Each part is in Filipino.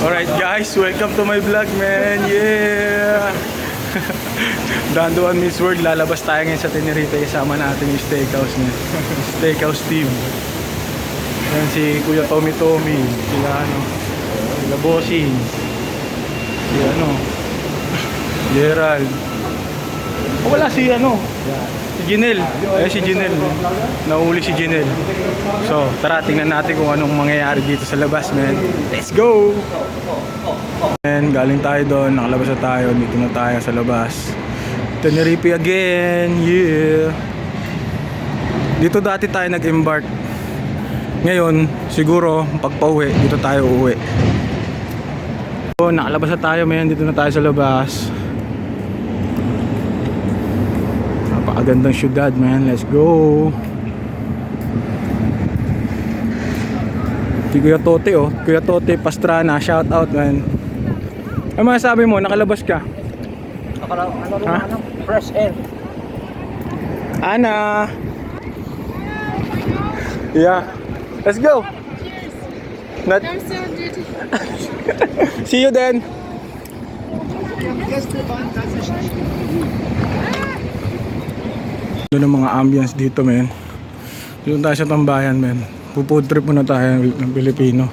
Alright guys, welcome to my vlog, man. Yeah. Danduan Miss World, lalabas tayo ngayon sa Tenerife. Kasama natin yung steakhouse niya. Steakhouse team. Yan si Kuya Tommy, sila sila Bossing, si Gerald. O wala si si Jinel. Si Jinel. Nahuli si Jinel. So, tara tingnan natin kung anong mangyayari dito sa labas, man. Let's go! And galing tayo doon, nakalabas na tayo, dito na tayo sa labas. Tenerife again, yeah. Dito dati tayo nag-embark. Ngayon, siguro pag pauwi, dito tayo uuwi. So, nakalabas na tayo, man. Dito na tayo sa labas. Napakagandang syudad, man. Let's go. Si Kuya Tote, Kuya Tote Pastrana, shout out, man. Ano masasabi mo? Nakalabas ka? Fresh air. Ana. Yeah. Let's go. Not... See you then. Doon ang mga ambience dito, men. Doon tayo sa tambayan, men. Food trip muna tayo ng Pilipino.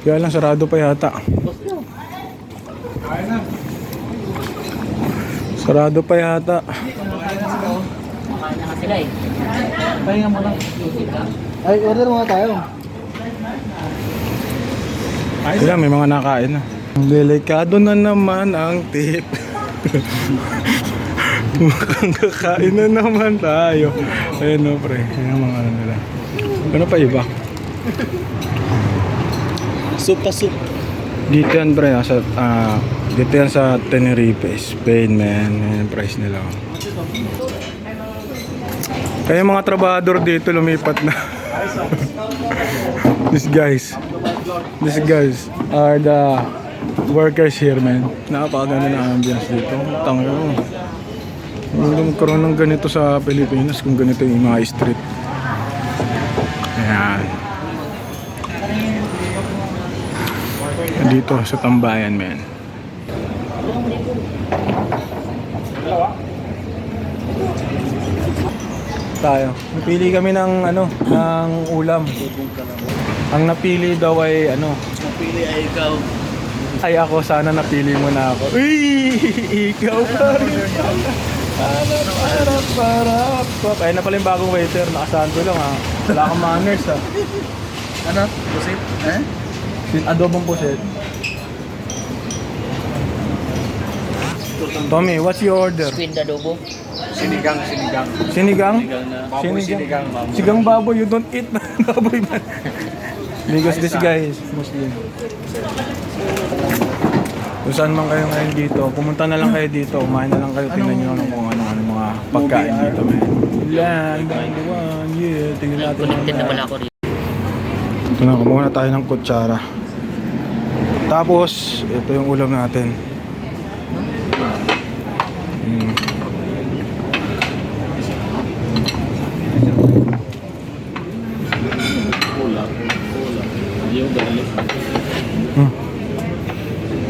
Kaya lang sarado pa yata. Sarado pa yata. Pahinga mo lang. Ay, order muna tayo. Kaya may mga nakain na. Delikado na naman ang tip. Mukhang kakain na naman tayo. Ayun pre. Ayun mga nila. Ano pa iba? Soup pa soup. Dito yan pre, dito yan sa Tenerife, Spain, man. Yan yung price nila. Kaya mga trabahador dito lumipat na. These guys are the workers here, man. Napakaganda na ambience dito. Tangyo. Hindi magkaroon ng ganito sa Pilipinas kung ganito yung mga street. Ayan. Dito sa tambayan, man. Tayo. Napili kami ng ng ulam. Ang napili daw ay Napili ay ikaw. Ay ako, sana napili mo na ako. Uy! Ikaw pa rin. Ayun na pala yung bagong waiter. Nakasanto lang Wala kang manners Ano? Pusit? Adobong pusit. Tommy, what's your order? Squid adobo. Sinigang? Sinigang. Sigang baboy, you don't eat baboy man. Because this guy is Muslim. Kung saan man kayo ngayon dito, pumunta na lang kayo dito, kumain na lang kayo, tingnan nyo lang kung ano mga pagkain dito, man. Land, yeah, tingnan natin. Connected na pala ako rin. Ito na, kumuha na tayo ng kutsara. Tapos, ito yung ulam natin.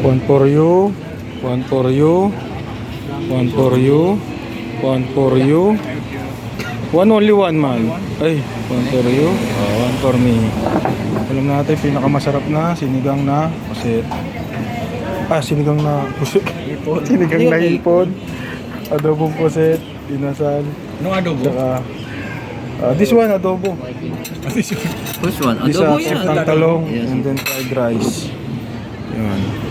One for you, one for you, one for you, one for you. One only one man. Ay, one for you, one for me. Alam natin pinakamasarap na sinigang na pusit. Sinigang na pusit. Sinigang na hipon. Adobong pusit, inasal. Anong adobo? Saka this one adobo. Which one? This sipang talong and then fried rice. Yun.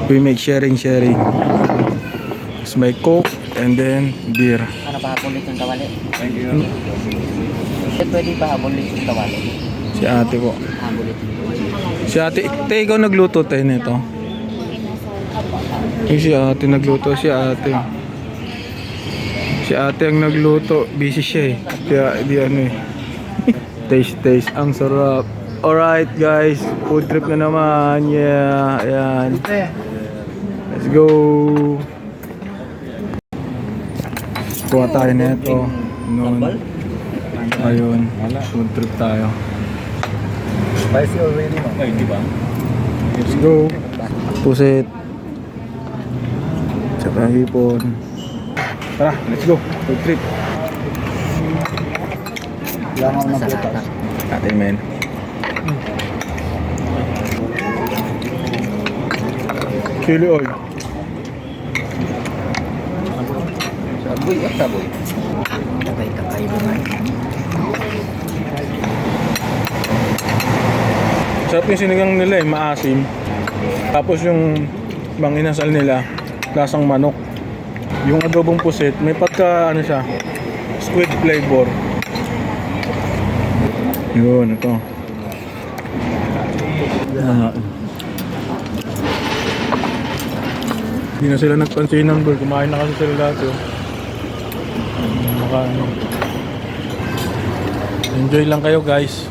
We make sharing. It's my coke and then beer. Para pa hapulit yung kawali. Thank you. Pwede pa hapulit yung kawali. Si ate po. Hapulit yung kawali. Si ate, ikaw nagluto tayo nito. Si ate nagluto, si ate. Si ate ang nagluto, busy siya Kaya di taste, ang sarap. Alright guys, food trip na naman. Yeah, ayan. Let's go. Kuha tayo nito. Noon. Ayun, food trip tayo. Spicy already, no? Ay, di ba? Let's go. pusit, tsaka hipon. Tara, let's go. Road trip. Masarap. Atin, men. Chili oil. Saboy, saboy. Tabay-tabay naman. Sarap yung sinigang nila maasim. Tapos yung inasal nila, lasang manok. Yung adobong pusit, may pagka siya, squid flavor. Yun, ito. Hindi na sila nagpansinan, bro. Kumain na kasi sila dati. Enjoy lang kayo, guys.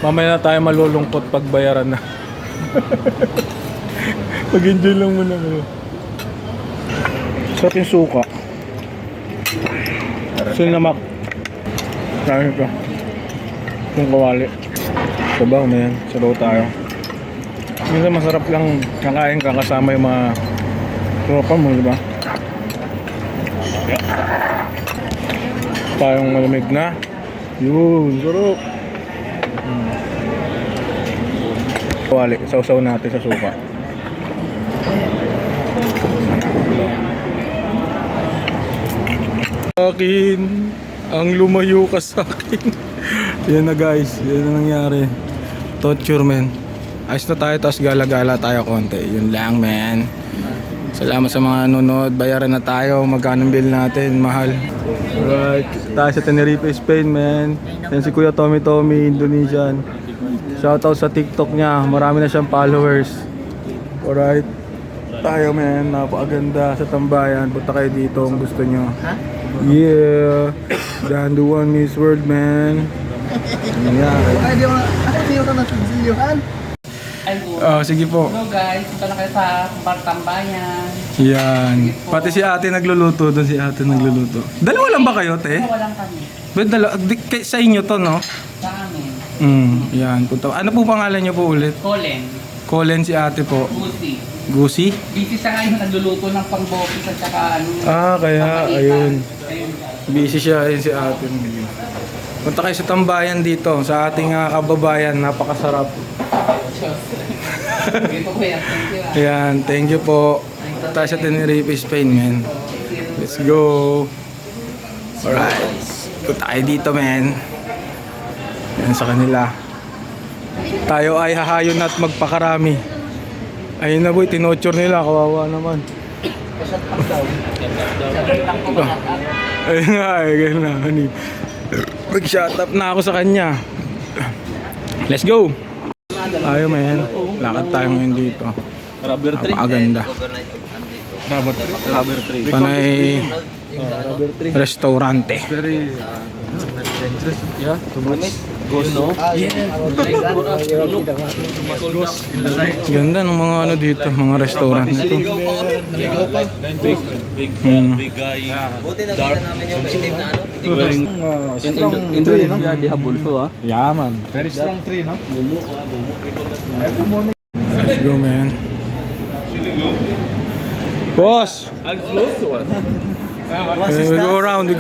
Mamaya na tayo malulungkot pag bayaran na. Mag-enjoy lang muna kayo. Sarap yung suka. Sinamak. Dami pa. Yung kawali. Sabaw na yan. Sabaw tayo. Minsan masarap lang kakain ka kasama yung mga tropa mo, di ba? Tayong malamig na. Yun, sarap. Kawali, sausaw natin sa suka. Akin, ang lumayo ka sa akin. Yan na guys, yan na nangyari. Torture, man. Ayos na tayo, tapos gala-gala tayo konti. Yun lang, man. Salamat sa mga nanonood. Bayaran na tayo. Magkano bill natin? Mahal. Alright, tayo sa Tenerife, Spain, man. Yan si Kuya Tommy Indonesian. Shoutout sa TikTok niya. Marami na siyang followers. Alright. Tayo, man. Napakaganda sa tambayan. Punta kayo dito kung gusto nyo. Yeah. Danduan Miss World, man. Ayan. Sige po. Hello guys, punta na kayo sa Tambayan. Yan. Pati si ate nagluluto. Doon si ate nagluluto. Dalawa lang ba kayo, te? Dalawa lang kami. Ba't sa inyo to, no? Sa amin. Yan. Punta. Ano po pangalan niyo po ulit? Colin. Colin si ate po. Gusi. Gusi? Busy siya ngayon nagluluto ng pang-bopis at saka ano. Kaya, ayun. Ayun. Busy siya, ayun si ate. Punta kayo sa tambayan dito, sa ating kababayan. Napakasarap. Ito kuya, thank you. Ayan, thank you po. Tayo sa Tenerife, Spain, man. Let's go. Alright. Punta kayo dito, man. Yan sa kanila. Tayo ay hahayon at magpakarami. Ayun na boy, tinoture nila. Kawawa naman. Ayun nga, ayun na. Mag-shut up na ako sa kanya. Let's go. Tayo, man. Lakad tayo ngayon dito. Napakaganda. Panay restaurante. Yeah, too much. Ganda ng mga ano dito, mga restaurant nito. Indonesia di Habulso ah. Yeah, man. Very strong tree, no? Let's go, man. Boss! We go around.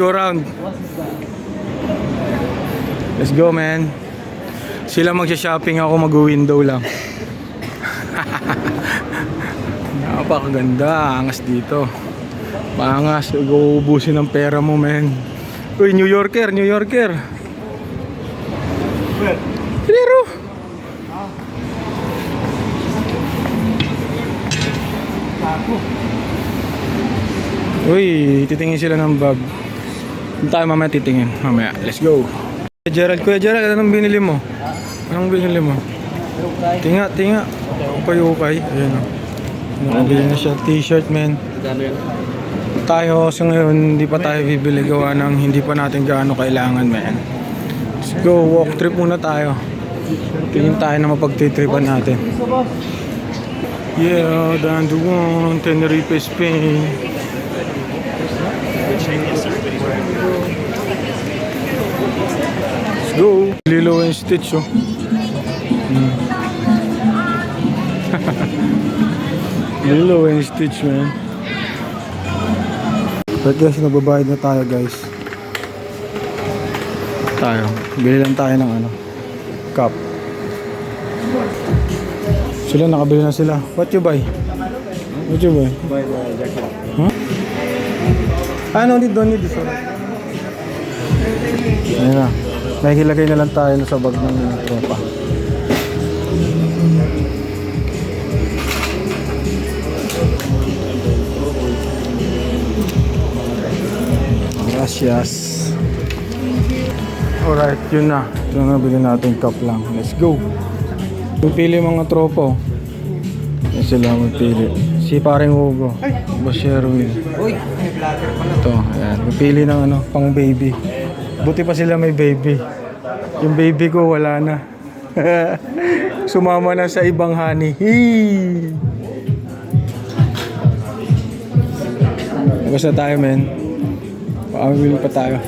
Let's go, man. Sila magsha-shopping, ako mag-window lang. Napakaganda, angas dito. Pangas, uubusin ng pera mo, man. Uy, New Yorker. Pero uy, titingin sila ng bag. Hindi tayo mamaya titingin. Mamaya, let's go. Kuya Gerald, anong binili mo? Tinga. Ukay. Ayan o. Nakabili na siya. T-shirt, man. Tayo sa ngayon, hindi pa tayo bibili gawa ng hindi pa natin gaano kailangan, man. Let's go, walk trip muna tayo. Tingin tayo na mapagtitripan natin. Yeah, Danduan, Tenerife, Spain. Let's go. Lilo and Stitch, oh. Lilo and Stitch, man. But guys, nagbabayad na tayo, guys. Tayo. Bili lang tayo ng ano, cup. Sila, nakabili na sila. What you buy? What you buy? Buy the jacket. Huh? Ah, no, don't need this one. Ayun na. May hilagay na lang tayo sa bag ng tropa. Gracias. Alright, yun na. Ito na nabili natin cup lang. Let's go. Pipili mga tropo. Yan sila magpili. Si paring Hugo. Boss Sherwin. Uy, may vlogger pala. Ito, ayan. Pipili ng ano, pang baby. Buti pa sila may baby. Yung baby ko wala na. Sumama na sa ibang honey. Hee! Tapos na tayo, men. Paambil pa tayo.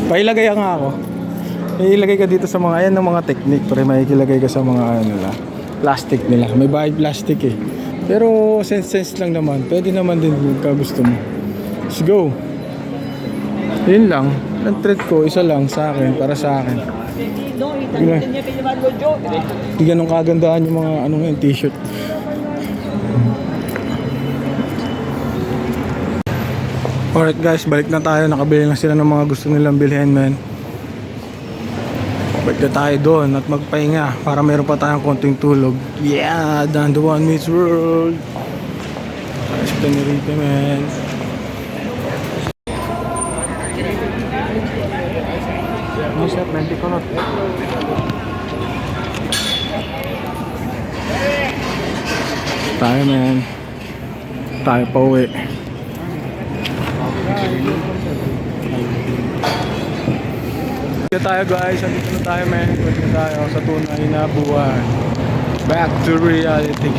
Pailagay nga ako. Ilagay ka dito sa mga, ayan ng mga technique. Pero may ilagay ka sa mga ano nila, plastic nila. May bahay plastic eh. Pero sense lang naman. Pwede naman din kung gusto mo. Let's go. Yun lang. Ang thread ko, isa lang sa akin, para sa akin. Hindi ganun kagandahan yung mga ano yung t-shirt. Alright guys, balik na tayo. Nakabili na sila ng mga gusto nilang bilhin, man. Balik na tayo doon at magpahinga para meron pa tayong konting tulog. Yeah, down the One Meets World. Ayos ka ni Rita, man. No, sir, 20 ko na. Tayo, man. Tayo pa uwi. Dito tayo guys, andito na tayo, man. Dito na tayo sa tunay na buhay. Back to reality.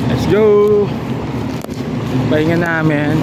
Let's go! Pahinga namin.